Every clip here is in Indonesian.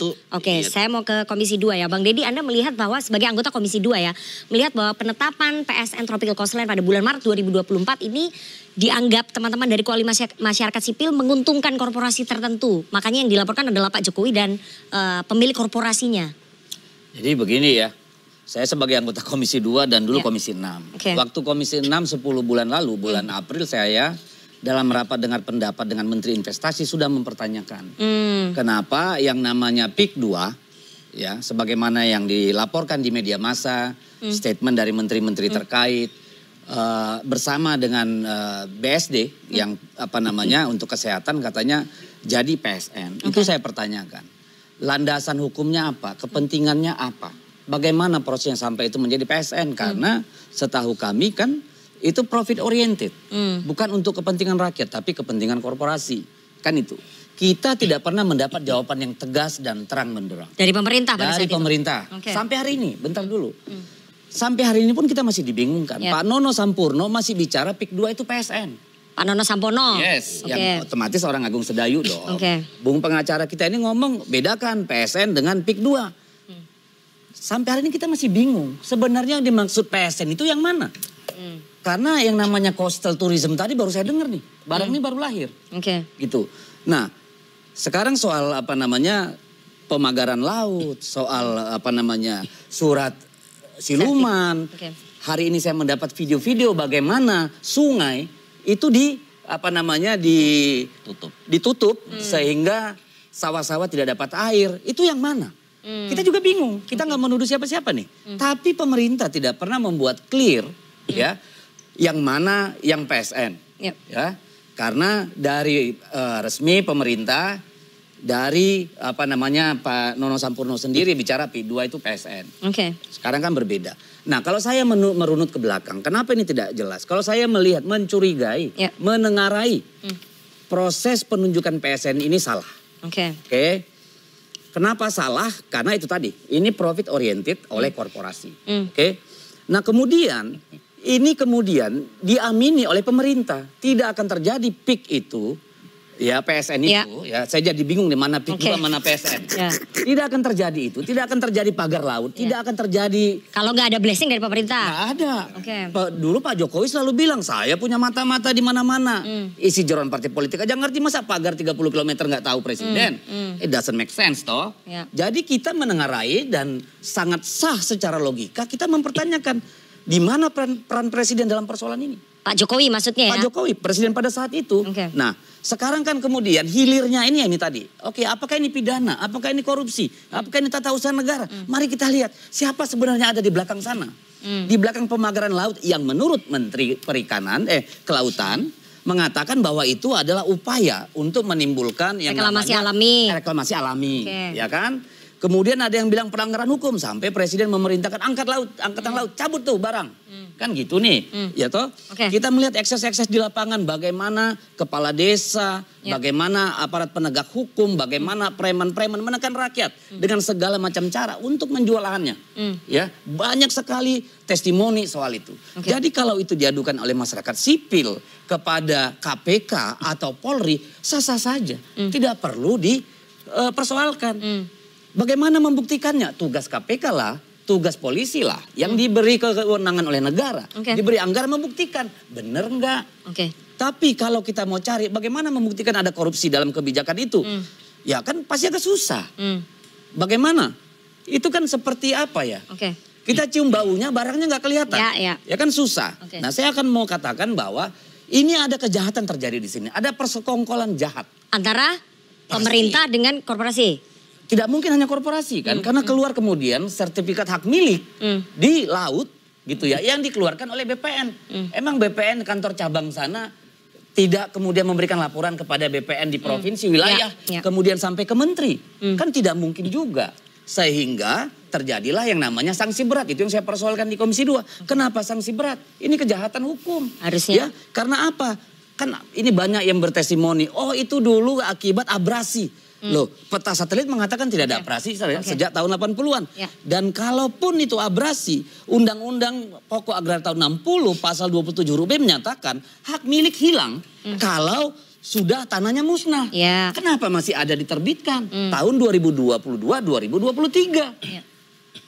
satu. Oke, saya mau ke Komisi 2 ya. Bang Deddy, Anda melihat bahwa sebagai anggota Komisi 2 ya, melihat bahwa penetapan PSN Tropical Coastline pada bulan Maret 2024 ini dianggap teman-teman dari koalisi masyarakat sipil menguntungkan korporasi tertentu. Makanya yang dilaporkan adalah Pak Jokowi dan pemilik korporasinya. Jadi begini ya, saya sebagai anggota Komisi 2 dan dulu Komisi 6. Oke. Waktu Komisi 6 10 bulan lalu, bulan April saya dalam rapat dengar pendapat dengan Menteri Investasi sudah mempertanyakan. Kenapa yang namanya PIK 2, ya sebagaimana yang dilaporkan di media massa, statement dari menteri-menteri terkait, bersama dengan BSD yang apa namanya untuk kesehatan katanya jadi PSN. Itu saya pertanyakan. Landasan hukumnya apa? Kepentingannya apa? Bagaimana prosesnya sampai itu menjadi PSN? Karena setahu kami kan itu profit oriented. Bukan untuk kepentingan rakyat tapi kepentingan korporasi. Kan itu. Kita tidak pernah mendapat jawaban yang tegas dan terang benderang. Dari pemerintah pada Dari saat pemerintah. itu? Okay. Sampai hari ini, bentar dulu. Sampai hari ini pun kita masih dibingungkan. Pak Nono Sampurno masih bicara PIK 2 itu PSN. Pak Nono Sampono? Yes, yang otomatis orang Agung Sedayu dong. Bung pengacara kita ini ngomong bedakan PSN dengan PIK 2. Sampai hari ini kita masih bingung. Sebenarnya yang dimaksud PSN itu yang mana? Karena yang namanya coastal tourism tadi baru saya dengar nih. Barang ini baru lahir. Gitu. Nah, sekarang soal apa namanya pemagaran laut, soal apa namanya surat siluman. Hari ini saya mendapat video-video bagaimana sungai itu ditutup sehingga sawah-sawah tidak dapat air. Itu yang mana? Kita juga bingung. Kita nggak menuduh siapa-siapa nih. Tapi pemerintah tidak pernah membuat clear ya yang mana yang PSN. Ya. Karena dari resmi pemerintah dari apa namanya Pak Nono Sampurno sendiri bicara P2 itu PSN. Sekarang kan berbeda. Nah kalau saya merunut ke belakang, kenapa ini tidak jelas? Kalau saya melihat mencurigai, menengarai proses penunjukan PSN ini salah. Oke. Kenapa salah? Karena itu tadi, ini profit oriented oleh korporasi. Oke. Nah kemudian ini diamini oleh pemerintah. Tidak akan terjadi PIK itu, ya PSN itu, ya saya jadi bingung di mana PIK itu mana PSN. Tidak akan terjadi itu, tidak akan terjadi pagar laut, tidak akan terjadi. Kalau nggak ada blessing dari pemerintah? Nggak ada. Dulu Pak Jokowi selalu bilang, saya punya mata-mata di mana-mana. Isi jeroan partai politik aja ngerti, masa pagar 30 km nggak tahu presiden. It doesn't make sense toh. Jadi kita menengarai dan sangat sah secara logika kita mempertanyakan di mana peran presiden dalam persoalan ini. Pak Jokowi maksudnya ya? Pak Jokowi, presiden pada saat itu. Nah, sekarang kan kemudian hilirnya ini tadi. Oke, apakah ini pidana? Apakah ini korupsi? Apakah ini tata usaha negara? Mari kita lihat siapa sebenarnya ada di belakang sana. Di belakang pemagaran laut yang menurut Menteri Kelautan mengatakan bahwa itu adalah upaya untuk menimbulkan yang reklamasi alami. Ya kan? Kemudian ada yang bilang pelanggaran hukum sampai presiden memerintahkan angkatan laut cabut tuh barang. Kan gitu nih. Ya toh? Kita melihat ekses-ekses di lapangan bagaimana kepala desa, bagaimana aparat penegak hukum, bagaimana preman-preman menekan rakyat dengan segala macam cara untuk menjual lahannya. Ya, banyak sekali testimoni soal itu. Jadi kalau itu diadukan oleh masyarakat sipil kepada KPK atau Polri, sah-sah saja. Tidak perlu dipersoalkan. Bagaimana membuktikannya? Tugas KPK lah, tugas polisi lah yang diberi kewenangan oleh negara. Diberi anggaran membuktikan. Benar enggak? Tapi kalau kita mau cari bagaimana membuktikan ada korupsi dalam kebijakan itu. Ya kan pasti agak susah. Bagaimana? Itu kan seperti apa ya? Kita cium baunya barangnya nggak kelihatan. Ya kan susah. Nah saya akan mau katakan bahwa ini ada kejahatan terjadi di sini. Ada persekongkolan jahat. Antara pemerintah dengan korporasi? Tidak mungkin hanya korporasi kan, karena keluar kemudian sertifikat hak milik di laut gitu ya, yang dikeluarkan oleh BPN. Emang BPN kantor cabang sana tidak kemudian memberikan laporan kepada BPN di provinsi, wilayah, kemudian sampai ke menteri. Kan tidak mungkin juga. Sehingga terjadilah yang namanya sanksi berat. Itu yang saya persoalkan di Komisi 2. Kenapa sanksi berat? Ini kejahatan hukum. Harusnya. Ya, karena apa? Kan ini banyak yang bertestimoni, oh itu dulu akibat abrasi. Loh, peta satelit mengatakan tidak ada abrasi sejak tahun 80-an. Dan kalaupun itu abrasi, Undang-Undang Pokok Agraria tahun 60 pasal 27 huruf B menyatakan hak milik hilang kalau sudah tanahnya musnah. Ya. Kenapa masih ada diterbitkan? Tahun 2022, 2023. Ya.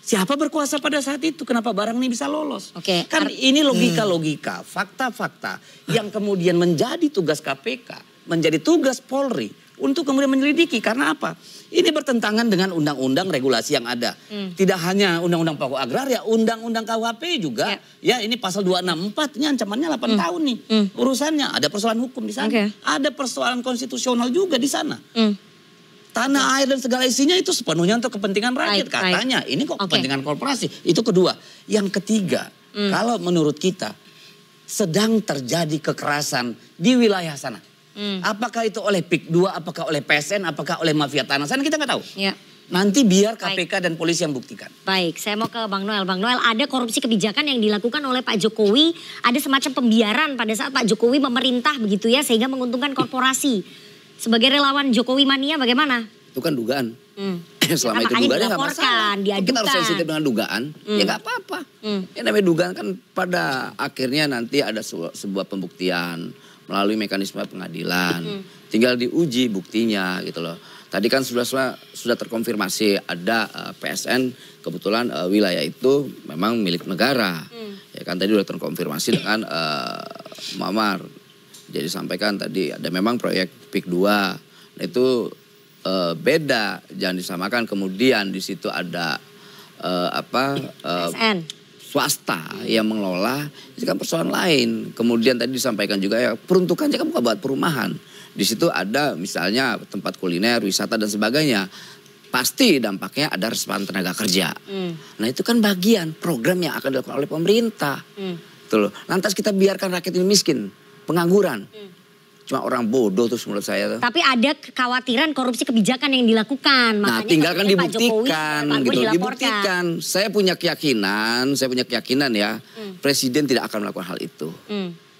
Siapa berkuasa pada saat itu? Kenapa barang ini bisa lolos? Kan ini logika-logika, fakta-fakta yang kemudian menjadi tugas KPK, menjadi tugas Polri untuk kemudian menyelidiki. Karena apa? Ini bertentangan dengan undang-undang regulasi yang ada. Tidak hanya undang-undang pokok agraria, undang-undang KUHP juga. Ya ini pasal 264, ini ancamannya 8 tahun nih. Urusannya ada persoalan hukum di sana. Ada persoalan konstitusional juga di sana. Tanah air dan segala isinya itu sepenuhnya untuk kepentingan rakyat. Katanya ini kok kepentingan korporasi. Itu kedua. Yang ketiga, kalau menurut kita sedang terjadi kekerasan di wilayah sana. Apakah itu oleh PIK 2, apakah oleh PSN, apakah oleh mafia tanah sana, kita nggak tahu. Ya. Nanti biar KPK dan polisi yang buktikan. Baik, saya mau ke Bang Noel. Bang Noel, ada korupsi kebijakan yang dilakukan oleh Pak Jokowi. Ada semacam pembiaran pada saat Pak Jokowi memerintah begitu ya, sehingga menguntungkan korporasi. Sebagai relawan Jokowi mania bagaimana? Itu kan dugaan. Selama itu dugaannya nggak masalah. Kita harus sensitif dengan dugaan, ya nggak apa-apa. Ya namanya dugaan kan pada akhirnya nanti ada sebuah pembuktian melalui mekanisme pengadilan. Tinggal diuji buktinya gitu loh. Tadi kan sudah terkonfirmasi ada PSN, kebetulan wilayah itu memang milik negara. Ya kan tadi sudah terkonfirmasi dengan Muammar. Jadi sampaikan tadi ada memang proyek PIK 2. Nah itu beda, jangan disamakan. Kemudian di situ ada PSN. Swasta yang mengelola, itu kan persoalan lain. Kemudian tadi disampaikan juga ya peruntukannya kan bukan buat perumahan. Di situ ada misalnya tempat kuliner, wisata dan sebagainya. Pasti dampaknya ada resapan tenaga kerja. Nah itu kan bagian program yang akan dilakukan oleh pemerintah. Tuh loh. Lantas kita biarkan rakyat ini miskin, pengangguran. Cuma orang bodoh tuh menurut saya. Tapi ada kekhawatiran korupsi kebijakan yang dilakukan. Nah tinggal kan dibuktikan gitu. Dibuktikan. Saya punya keyakinan ya. Presiden tidak akan melakukan hal itu.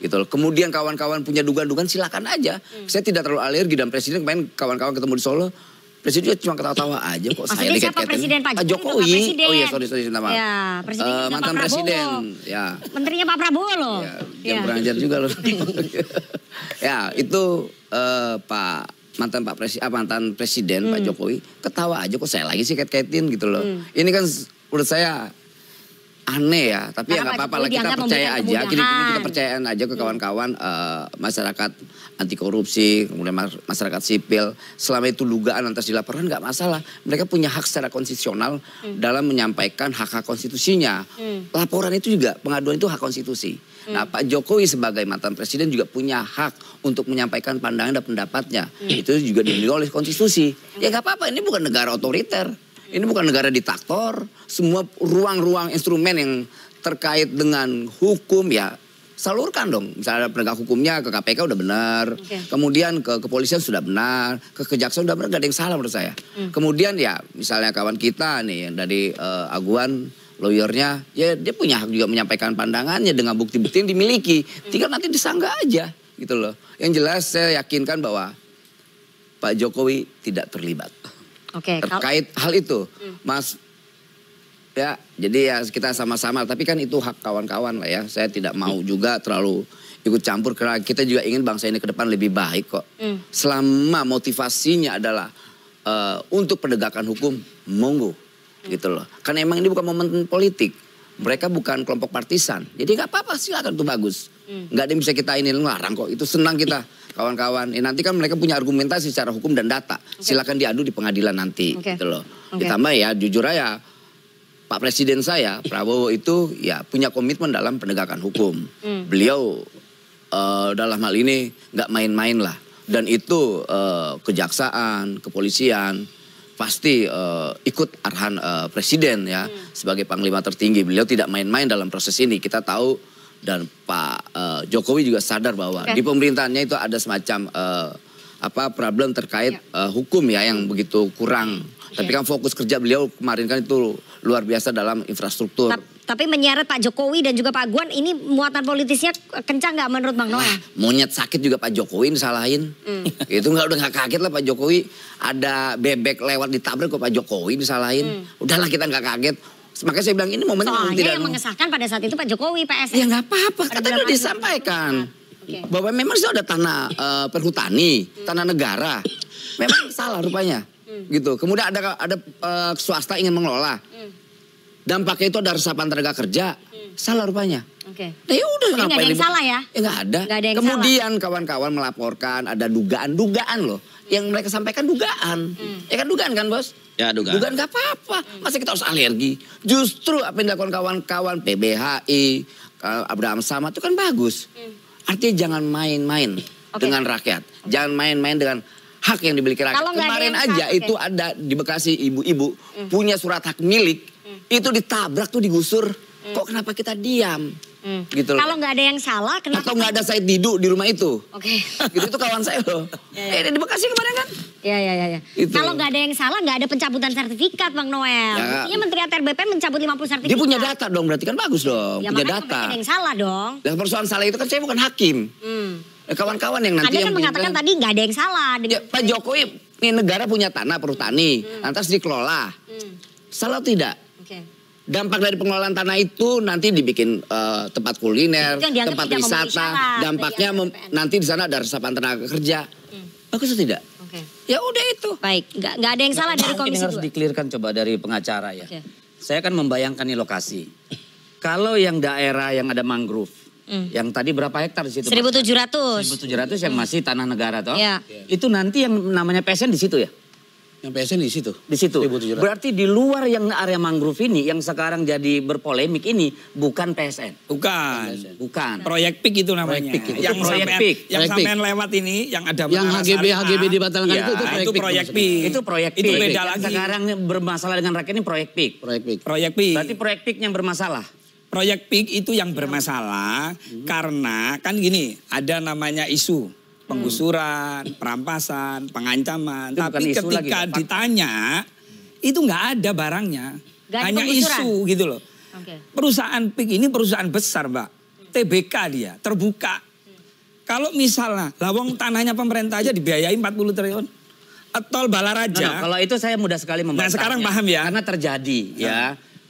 Gitu loh. Kemudian kawan-kawan punya dugaan-dugaan silakan aja. Saya tidak terlalu alergi dan presiden kemarin kawan-kawan ketemu di Solo. Presiden juga cuma ketawa-tawa aja kok. Maksudnya saya siapa presiden? Pak Jokowi. Oh iya sorry minta maaf. Ya, mantan presiden. Ya. Menterinya Pak Prabowo loh. Ya, kurang ajar juga loh. Ya itu mantan presiden Pak Jokowi ketawa aja kok saya lagi sih kait-kaitin gitu loh. Ini kan menurut saya aneh ya, tapi ya nggak apa-apa lah, kita percaya aja. Kita percayaan aja ke kawan-kawan masyarakat anti korupsi, kemudian masyarakat sipil. Selama itu dugaan lantas dilaporkan nggak masalah. Mereka punya hak secara konstitusional dalam menyampaikan hak-hak konstitusinya. Laporan itu juga, pengaduan itu hak konstitusi. Nah Pak Jokowi sebagai mantan presiden juga punya hak untuk menyampaikan pandangan dan pendapatnya. Itu juga dilindungi oleh konstitusi. Ya nggak apa-apa, ini bukan negara otoriter. Ini bukan negara diktator. Semua ruang-ruang instrumen yang terkait dengan hukum ya salurkan dong. Misalnya penegak hukumnya ke KPK udah benar. Kemudian ke kepolisian sudah benar. Ke kejaksaan udah benar, gak ada yang salah menurut saya. Kemudian ya misalnya kawan kita nih yang dari Aguan, lawyernya, ya dia punya hak juga menyampaikan pandangannya dengan bukti-bukti yang dimiliki. Tinggal nanti disanggah aja gitu loh. Yang jelas saya yakinkan bahwa Pak Jokowi tidak terlibat. Terkait hal itu, Mas, ya jadi ya kita sama-sama, tapi kan itu hak kawan-kawan lah ya. Saya tidak mau juga terlalu ikut campur karena kita juga ingin bangsa ini ke depan lebih baik kok. Selama motivasinya adalah untuk penegakan hukum, monggo gitu loh. Karena emang ini bukan momen politik, mereka bukan kelompok partisan, jadi nggak apa-apa, silakan tuh bagus. Nggak ada yang bisa kita ini ngelarang kok, itu senang kita. Kawan-kawan, nanti kan mereka punya argumentasi secara hukum dan data. Silakan diadu di pengadilan nanti, gitu loh. Ditambah ya, jujur aja, Pak Presiden saya, Prabowo itu ya punya komitmen dalam penegakan hukum. Beliau dalam hal ini nggak main-main lah. Dan itu kejaksaan, kepolisian pasti ikut arahan Presiden ya sebagai Panglima tertinggi. Beliau tidak main-main dalam proses ini. Kita tahu. Dan Pak Jokowi juga sadar bahwa di pemerintahannya itu ada semacam problem terkait hukum ya yang begitu kurang. Tapi kan fokus kerja beliau kemarin kan itu luar biasa dalam infrastruktur. Tapi menyeret Pak Jokowi dan juga Pak Aguan, ini muatan politisnya kencang nggak menurut Bang Noel? Monyet sakit juga Pak Jokowi disalahin. Itu udah nggak kaget lah Pak Jokowi. Ada bebek lewat ditabrak kok Pak Jokowi disalahin. Udahlah kita nggak kaget. Makanya saya bilang ini momennya soalnya tidak. Yang mengesahkan pada saat itu Pak Jokowi PSN. Ya nggak apa-apa, kan tadi udah disampaikan. Bahwa memang itu ada tanah perhutani, tanah negara. Memang salah rupanya. Gitu. Kemudian ada swasta ingin mengelola. Dampaknya itu ada resapan tenaga kerja. Salah rupanya. Nah ya udah nggak ada yang salah ya? Nggak ada. Kemudian kawan-kawan melaporkan ada dugaan-dugaan loh. Yang mereka sampaikan dugaan. Ya kan dugaan kan bos? Ya dugaan. Dugaan nggak apa-apa. Masa kita harus alergi? Justru apa yang dilakukan kawan-kawan PBHI, Abraham Samad itu kan bagus. Artinya jangan main-main dengan rakyat. Jangan main-main dengan hak yang dimiliki rakyat. Kemarin aja itu ada di Bekasi ibu-ibu punya surat hak milik. Itu ditabrak tuh digusur. Kok kenapa kita diam? Gitu loh. Kalau nggak ada yang salah, kenapa? Atau nggak ada Said Didu di rumah itu? Gitu itu kawan saya loh. Di Bekasi kemarin kan? Iya. Kalau nggak ada yang salah, nggak ada pencabutan sertifikat, Bang Noel. Buktinya Menteri ATR BPN mencabut 50 sertifikat. Dia punya data dong, berarti kan bagus dong. Ya, punya data. Ada yang salah dong. Dan persoalan salah itu kan saya bukan hakim. Kawan-kawan yang nanti Anda kan mengatakan tadi nggak ada yang salah. Ya, Pak Jokowi, ini negara punya tanah perhutani, lantas dikelola. Salah tidak? Dampak dari pengelolaan tanah itu nanti dibikin tempat kuliner, tempat wisata. Dampaknya nanti di sana ada resapan tenaga kerja. Bagus atau tidak? Ya udah itu. Baik, nggak ada yang salah dari Komisi 2. Harus dikelirkan coba dari pengacara ya. Saya kan membayangkan nih lokasi. Kalau yang daerah yang ada mangrove, yang tadi berapa hektar di situ? 1.700. 1.700 yang masih tanah negara toh. Ya. Itu nanti yang namanya PSN di situ ya? Yang PSN di situ. Di situ. Berarti di luar yang area mangrove ini yang sekarang jadi berpolemik ini bukan PSN. Bukan. Proyek PIK itu namanya. Yang proyek PIK. Yang sampean lewat ini yang ada yang HGB dibatalkan itu proyek PIK. Itu proyek PIK. Itu beda lagi. Sekarang bermasalah dengan rakyat ini proyek PIK. Proyek PIK. Berarti proyek PIK yang bermasalah. Proyek PIK itu yang bermasalah karena kan gini, ada namanya isu penggusuran, perampasan, pengancaman. Itu tapi ketika ditanya, itu nggak ada barangnya. Hanya isu gitu loh. Perusahaan PIK ini perusahaan besar, Mbak. TBK dia, terbuka. Kalau misalnya, lawang tanahnya pemerintah aja dibiayai 40 triliun. Tol Balaraja. Kalau itu saya mudah sekali membantahnya. Nah sekarang paham ya. Karena terjadi ya.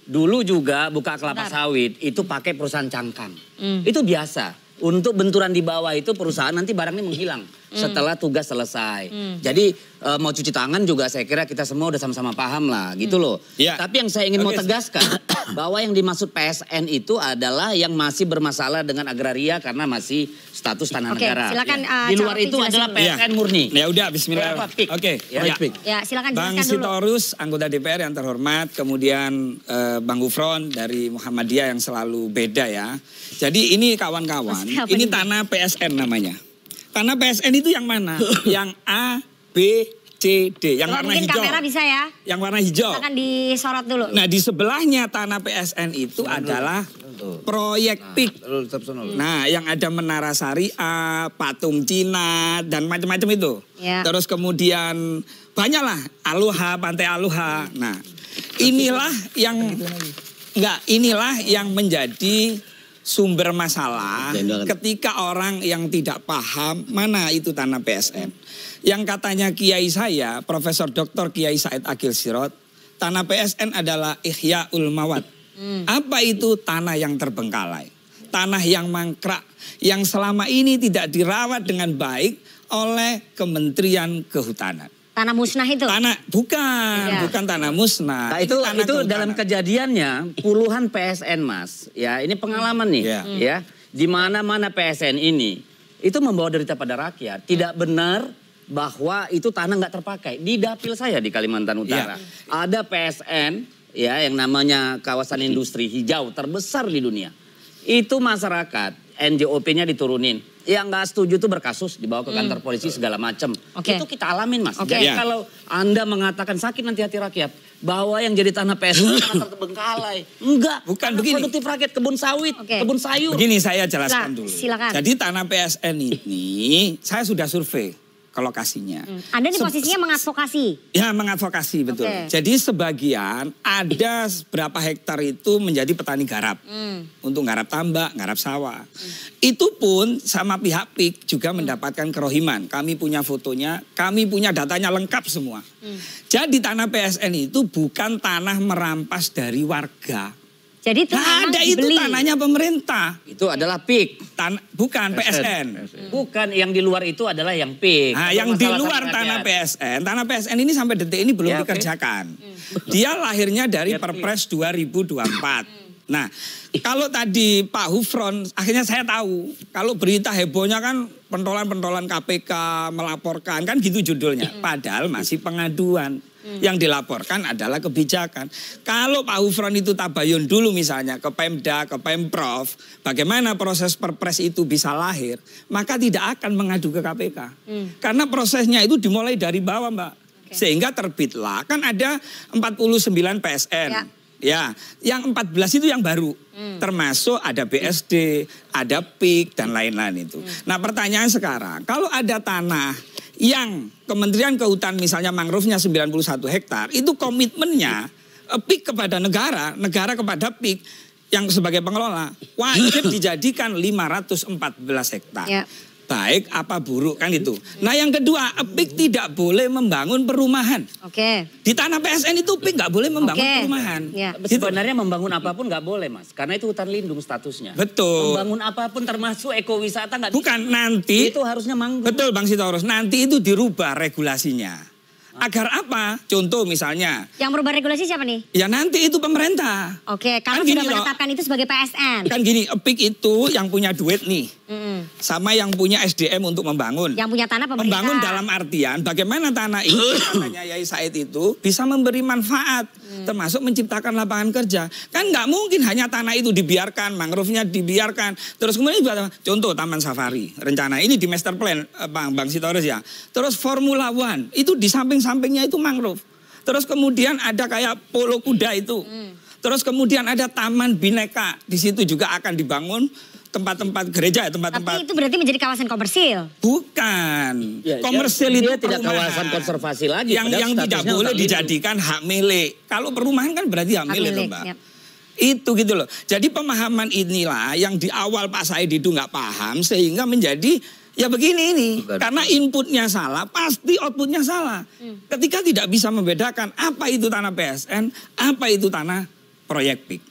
Dulu juga buka kelapa sawit itu pakai perusahaan cangkang. Itu biasa. Untuk benturan di bawah itu perusahaan nanti barangnya menghilang setelah tugas selesai. Jadi mau cuci tangan juga saya kira kita semua udah sama-sama paham lah gitu loh. Tapi yang saya ingin mau tegaskan bahwa yang dimaksud PSN itu adalah yang masih bermasalah dengan agraria karena masih status tanah negara. Silakan, di luar itu adalah PSN murni. Ya udah bismillah. Ya silakan Bang Sitorus anggota DPR yang terhormat, kemudian Bang Gufron dari Muhammadiyah yang selalu beda ya. Jadi ini kawan-kawan, ini tanah PSN namanya. Tanah PSN itu yang mana? Yang A, B, C, D. Yang warna hijau. Kamera bisa ya? Yang warna hijau. Silakan disorot dulu. Nah di sebelahnya tanah PSN itu adalah proyek PIK. Nah yang ada Menara Syariah, Patung Cina, dan macam-macam itu. Terus kemudian banyaklah Aloha, Pantai Aloha. Nah inilah yang menjadi sumber masalah ketika orang yang tidak paham mana itu tanah PSN. Yang katanya kiai saya, Profesor Dr. Kiai Said Agil Sirot, tanah PSN adalah Ihyaul Mawad. Apa itu? Tanah yang terbengkalai, tanah yang mangkrak, yang selama ini tidak dirawat dengan baik oleh Kementerian Kehutanan. Tanah musnah itu? Bukan tanah musnah. Nah, itu dalam kejadiannya puluhan PSN Mas. Ya, ini pengalaman nih. Ya, di mana-mana PSN ini itu membawa derita pada rakyat. Tidak benar bahwa itu tanah nggak terpakai. Di dapil saya di Kalimantan Utara ada PSN ya yang namanya kawasan industri hijau terbesar di dunia. Itu masyarakat NJOP-nya diturunin. Yang nggak setuju itu berkasus dibawa ke kantor polisi segala macam. Itu kita alamin Mas. Jadi kalau Anda mengatakan sakit nanti hati rakyat bahwa yang jadi tanah PSN tanah terbengkalai. Enggak. Bukan begini. Produktif rakyat, kebun sawit, kebun sayur. Begini saya jelaskan dulu. Silakan. Jadi tanah PSN ini saya sudah survei ke lokasinya. Anda di posisinya mengadvokasi? Ya mengadvokasi betul. Jadi sebagian ada berapa hektar itu menjadi petani garap. Untuk garap tambak, garap sawah. Itu pun sama pihak PIK juga mendapatkan kerohiman. Kami punya fotonya, kami punya datanya lengkap semua. Jadi tanah PSN itu bukan tanah merampas dari warga. Jadi itu ada itu tanahnya pemerintah. Itu adalah PIK. Bukan PSN. Bukan, yang di luar itu adalah yang PIK. Nah, yang di luar tanah PSN ini sampai detik ini belum dikerjakan. Dia lahirnya dari Perpres 2024. Nah, kalau tadi Pak Hufron, akhirnya saya tahu, kalau berita hebohnya kan pentolan-pentolan KPK melaporkan, kan gitu judulnya. Padahal masih pengaduan. Yang dilaporkan adalah kebijakan. Kalau Pak Hufron itu tabayun dulu misalnya ke Pemda, ke Pemprov, bagaimana proses Perpres itu bisa lahir, maka tidak akan mengadu ke KPK. Karena prosesnya itu dimulai dari bawah, Mbak. Sehingga terbitlah, kan ada 49 PSN. Ya, yang 14 itu yang baru. Termasuk ada BSD, ada PIK, dan lain-lain itu. Nah, pertanyaan sekarang, kalau ada tanah yang Kementerian Kehutanan misalnya mangrove-nya 91 hektar, itu komitmennya PIK kepada negara, negara kepada PIK yang sebagai pengelola, wajib dijadikan 514 hektar. Baik apa buruk kan itu. Nah yang kedua, PIK tidak boleh membangun perumahan. Di tanah PSN itu PIK nggak boleh membangun perumahan. Sebenarnya membangun apapun nggak boleh, Mas, karena itu hutan lindung statusnya. Betul. Membangun apapun termasuk ekowisata nggak. Bukan, nanti itu harusnya mangrove. Betul Bang Sitorus, nanti itu dirubah regulasinya. Agar apa? Contoh misalnya. Yang merubah regulasi siapa nih? Ya nanti itu pemerintah. Kalau sudah menetapkan itu sebagai PSN. Kan gini, PIK itu yang punya duit nih. Sama yang punya SDM untuk membangun. Yang punya tanah pemerintah. Membangun dalam artian bagaimana tanah itu, tanahnya Yai Said itu bisa memberi manfaat. Termasuk menciptakan lapangan kerja. Kan nggak mungkin hanya tanah itu dibiarkan, mangrove-nya dibiarkan. Terus kemudian contoh Taman Safari. Rencana ini di master plan Bang Sitorus ya. Terus Formula One, itu di sampingnya itu mangrove. Terus kemudian ada kayak polo kuda itu. Terus kemudian ada taman bineka. Di situ juga akan dibangun tempat-tempat gereja, tempat-tempat. Tapi itu berarti menjadi kawasan komersil. Bukan. Ya, komersil dia itu tidak perumahan. kawasan konservasi lagi. Yang tidak boleh dijadikan hak milik. Kalau perumahan kan berarti hak milik, Mbak. Itu gitu loh. Jadi pemahaman inilah yang di awal Pak Said itu nggak paham sehingga menjadi ya begini ini. Karena inputnya salah, pasti outputnya salah. Ketika tidak bisa membedakan apa itu tanah PSN, apa itu tanah proyek PIK.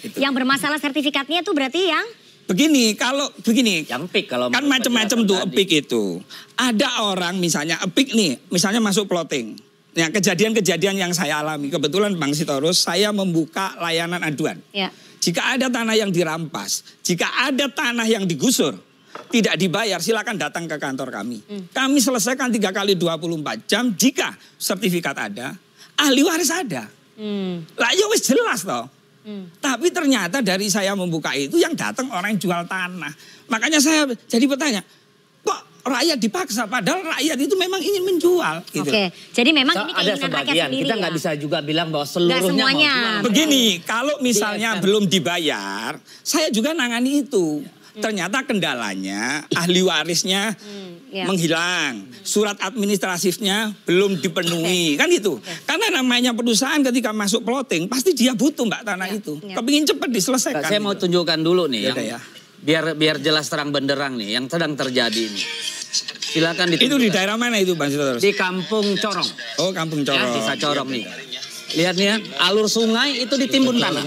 Gitu. Yang bermasalah sertifikatnya itu berarti yang? Begini, kalau begini. Yang PIK kalau kan macam-macam tuh PIK itu. Ada orang misalnya PIK nih, misalnya masuk plotting. Ya, kejadian-kejadian yang saya alami, kebetulan Bang Sitorus, saya membuka layanan aduan. Jika ada tanah yang dirampas, jika ada tanah yang digusur, tidak dibayar, silakan datang ke kantor kami. Kami selesaikan 3 kali 24 jam jika sertifikat ada, ahli waris ada. Lah ya wis jelas toh. Tapi ternyata dari saya membuka itu yang datang orang yang jual tanah. Makanya saya jadi bertanya, kok rakyat dipaksa padahal rakyat itu memang ingin menjual. Gitu. Jadi memang ini keinginan rakyat sendiri. Kita nggak bisa juga bilang bahwa seluruhnya mau jual. Begini, kalau misalnya belum dibayar, saya juga nangani itu. Ternyata kendalanya ahli warisnya menghilang, surat administratifnya belum dipenuhi, kan itu. Karena namanya perusahaan ketika masuk plotting pasti dia butuh Mbak tanah itu, kepingin cepat diselesaikan. Saya mau tunjukkan dulu nih, biar jelas terang benderang nih yang sedang terjadi ini. Silakan ditunjukkan. Itu di daerah mana itu Bang Sitorus? Di Kampung Corong. Oh Kampung Corong. Desa Corong nih. Lihat nih ya, alur sungai itu ditimbun tanah,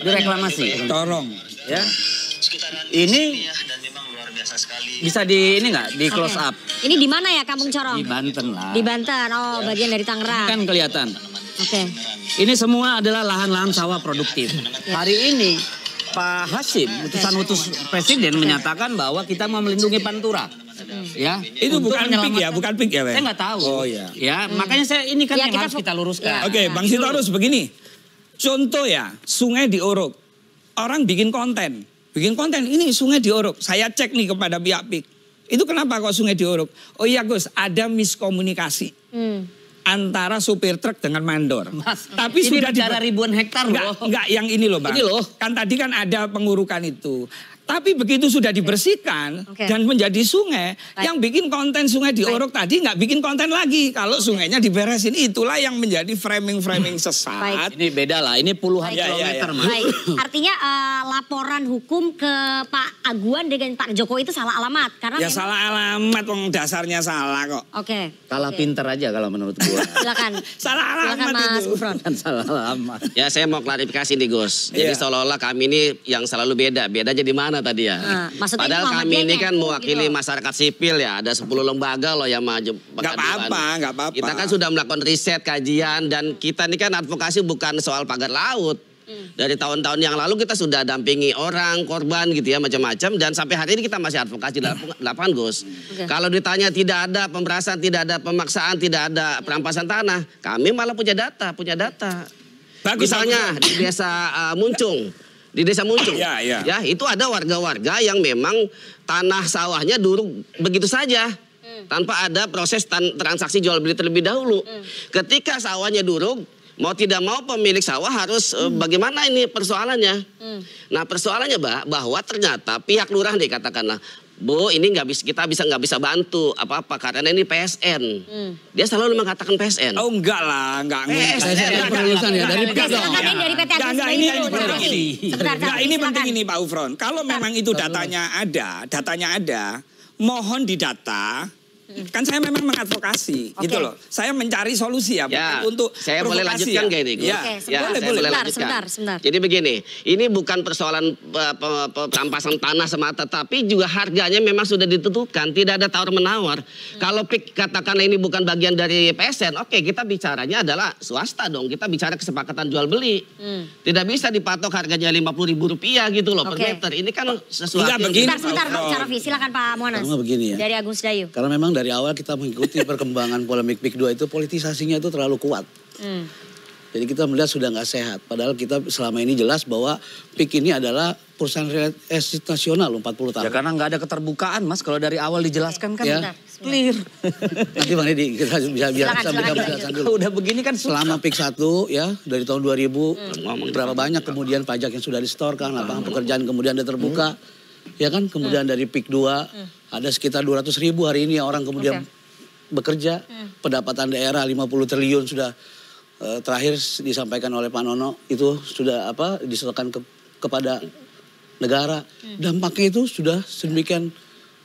direklamasi. Corong. Ya. Ini bisa di ini nggak di close up? Ini di mana ya Kampung Corong? Di Banten lah. Di Banten, bagian dari Tangerang. Kan kelihatan. Ini semua adalah lahan-lahan sawah produktif. Hari ini Pak Hasyim, utusan Presiden menyatakan bahwa kita mau melindungi Pantura. Ya, itu bukan PIK ya, bukan PIK ya, Saya nggak tahu. Oh iya. Ya, makanya saya ini kan yang harus kita luruskan. Oke, Bang Sitorus begini. Contoh ya, sungai diuruk. Orang bikin konten ini sungai diuruk. Saya cek nih kepada pihak PIK. Itu kenapa kok sungai diuruk? Oh iya Gus, ada miskomunikasi antara supir truk dengan mandor. Mas, tapi ini sudah ribuan hektar loh. Enggak, yang ini loh Bang. Ini loh. Kan tadi kan ada pengurukan itu. Tapi begitu sudah dibersihkan dan menjadi sungai, yang bikin konten sungai diorok tadi nggak bikin konten lagi. Kalau sungainya diberesin, itulah yang menjadi framing-framing sesat. Ini beda lah, ini puluhan kilometer. Baik, artinya laporan hukum ke Pak Aguan dengan Pak Jokowi itu salah alamat. Karena ya salah alamat, dasarnya salah kok. Kalah pinter aja kalau menurut gua. Silakan. Salah alamat Mas itu. Gufron. Salah alamat. Ya saya mau klarifikasi nih Gus. Jadi seolah-olah kami ini yang selalu beda. Bedanya di mana tadi ya? Padahal kami ini kan mewakili masyarakat sipil ya. Ada 10 lembaga loh yang maju. Gak apa-apa. Kita kan sudah melakukan riset, kajian. Dan kita ini kan advokasi bukan soal pagar laut. Dari tahun-tahun yang lalu kita sudah dampingi orang, korban gitu ya macam-macam. Dan sampai hari ini kita masih advokasi di lapangan Gus. Kalau ditanya tidak ada pemerasan, tidak ada pemaksaan, tidak ada perampasan tanah. Kami malah punya data. Bagus, misalnya di desa Muncung. Di desa Muncung, ya itu ada warga-warga yang memang tanah sawahnya duruk begitu saja, tanpa ada proses transaksi jual beli terlebih dahulu. Ketika sawahnya duruk, mau tidak mau pemilik sawah harus bagaimana ini persoalannya? Nah persoalannya bahwa ternyata pihak lurah nih katakanlah, Bu, ini kita nggak bisa bantu apa-apa karena ini PSN. Dia selalu mengatakan PSN. Oh enggak lah, enggak. PSN perurusan ya dari dari PT Agus ini penting ini Pak Ufron. Kalau memang itu datanya ada, mohon didata. Kan saya memang mengadvokasi gitu loh. Saya mencari solusi ya, untuk saya boleh lanjutkan gak ini? Boleh sebentar. Jadi begini, ini bukan persoalan perampasan tanah semata, tapi juga harganya memang sudah ditentukan, tidak ada tawar-menawar. Kalau PIK katakanlah ini bukan bagian dari PSN, oke kita bicaranya adalah swasta dong, kita bicara kesepakatan jual beli. Tidak bisa dipatok harganya Rp50.000 gitu loh per meter. Ini kan sesuatu yang... Sebentar, Pak silakan Pak Monas. Begini ya. Dari Agus Dayu. Karena memang dari awal kita mengikuti perkembangan polemik PIK 2 itu politisasinya itu terlalu kuat. Jadi kita melihat sudah nggak sehat. Padahal kita selama ini jelas bahwa PIK ini adalah perusahaan real estate nasional 40 tahun. Ya karena nggak ada keterbukaan Mas, kalau dari awal dijelaskan kan clear. Nanti Bang Edi kita bisa sampaikan penjelasan dulu. Udah begini kan selama PIK 1 ya dari tahun 2000 berapa banyak kemudian pajak yang sudah disetorkan, lapangan pekerjaan kemudian ada terbuka. Ya kan, kemudian dari PIK 2 ada sekitar 200.000 hari ini orang kemudian bekerja. Pendapatan daerah 50 triliun sudah terakhir disampaikan oleh Pak Nono itu sudah disetorkan kepada negara. Dampaknya itu sudah sedemikian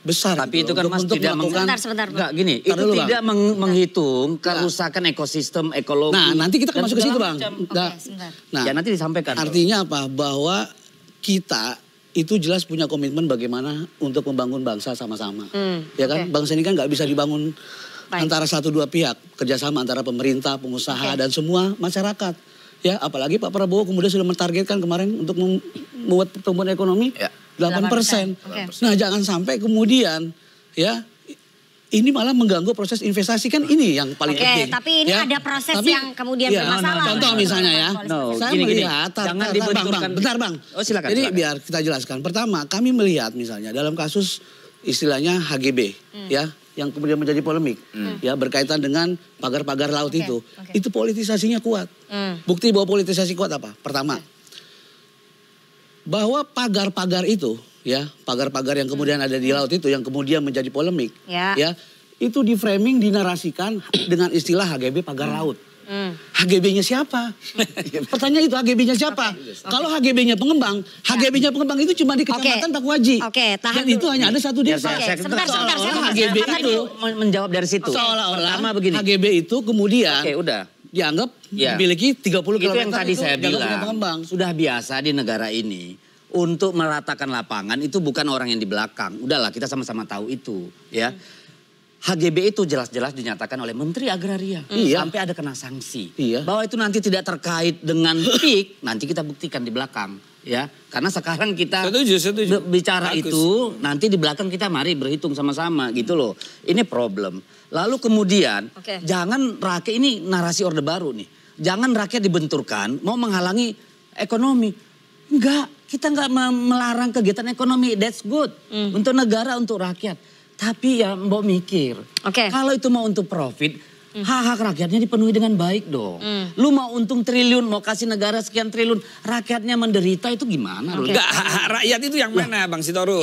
besar. Tapi itu kan Mas tidak sebentar. Enggak gini, itu tidak menghitung kerusakan ekosistem ekologi. Nah, nanti kita masuk ke situ Bang. Nah, ya nanti disampaikan. Artinya apa? Bahwa kita itu jelas punya komitmen bagaimana untuk membangun bangsa sama-sama. Ya kan, bangsa ini kan nggak bisa dibangun antara 1-2 pihak, kerjasama antara pemerintah, pengusaha dan semua masyarakat. Ya, apalagi Pak Prabowo kemudian sudah mentargetkan kemarin untuk membuat pertumbuhan ekonomi 8%. Nah, jangan sampai kemudian ya ini malah mengganggu proses investasi, kan ini yang paling penting. Tapi ini ada proses yang kemudian bermasalah. Contoh misalnya ya, saya melihat, bentar Bang. Oh silakan. Jadi biar kita jelaskan. Pertama, kami melihat misalnya dalam kasus istilahnya HGB, ya, yang kemudian menjadi polemik, ya berkaitan dengan pagar-pagar laut itu politisasinya kuat. Bukti bahwa politisasi kuat apa? Pertama, bahwa pagar-pagar itu ya, pagar-pagar yang kemudian ada di laut itu yang kemudian menjadi polemik, ya itu di framing, dinarasikan dengan istilah HGB pagar laut. HGB-nya siapa? Pertanyaan itu HGB-nya siapa? Kalau HGB-nya pengembang, HGB-nya pengembang itu cuma di Kecamatan Pakuaji. Tahan dan itu hanya ada satu desa. Sebentar. HGB itu menjawab dari situ. Seolah-olah HGB itu kemudian dianggap memiliki 30 km. Itu yang tadi saya bilang. Sudah biasa di negara ini. Untuk meratakan lapangan itu bukan orang yang di belakang. Udahlah kita sama-sama tahu itu ya. HGB itu jelas-jelas dinyatakan oleh Menteri Agraria. Sampai ada kena sanksi. Bahwa itu nanti tidak terkait dengan PIK, nanti kita buktikan di belakang. Ya, karena sekarang kita bicara itu, nanti di belakang kita mari berhitung sama-sama gitu loh. Ini problem. Lalu kemudian, jangan rakyat, ini narasi Orde Baru nih. Jangan rakyat dibenturkan, mau menghalangi ekonomi. Enggak, kita enggak melarang kegiatan ekonomi, that's good. Untuk negara, untuk rakyat. Tapi ya mbok mikir, kalau itu mau untuk profit, Hak-hak rakyatnya dipenuhi dengan baik dong. Lu mau untung triliun, mau kasih negara sekian triliun, rakyatnya menderita itu gimana? Enggak, hak rakyat itu yang mana Bang Sitorus?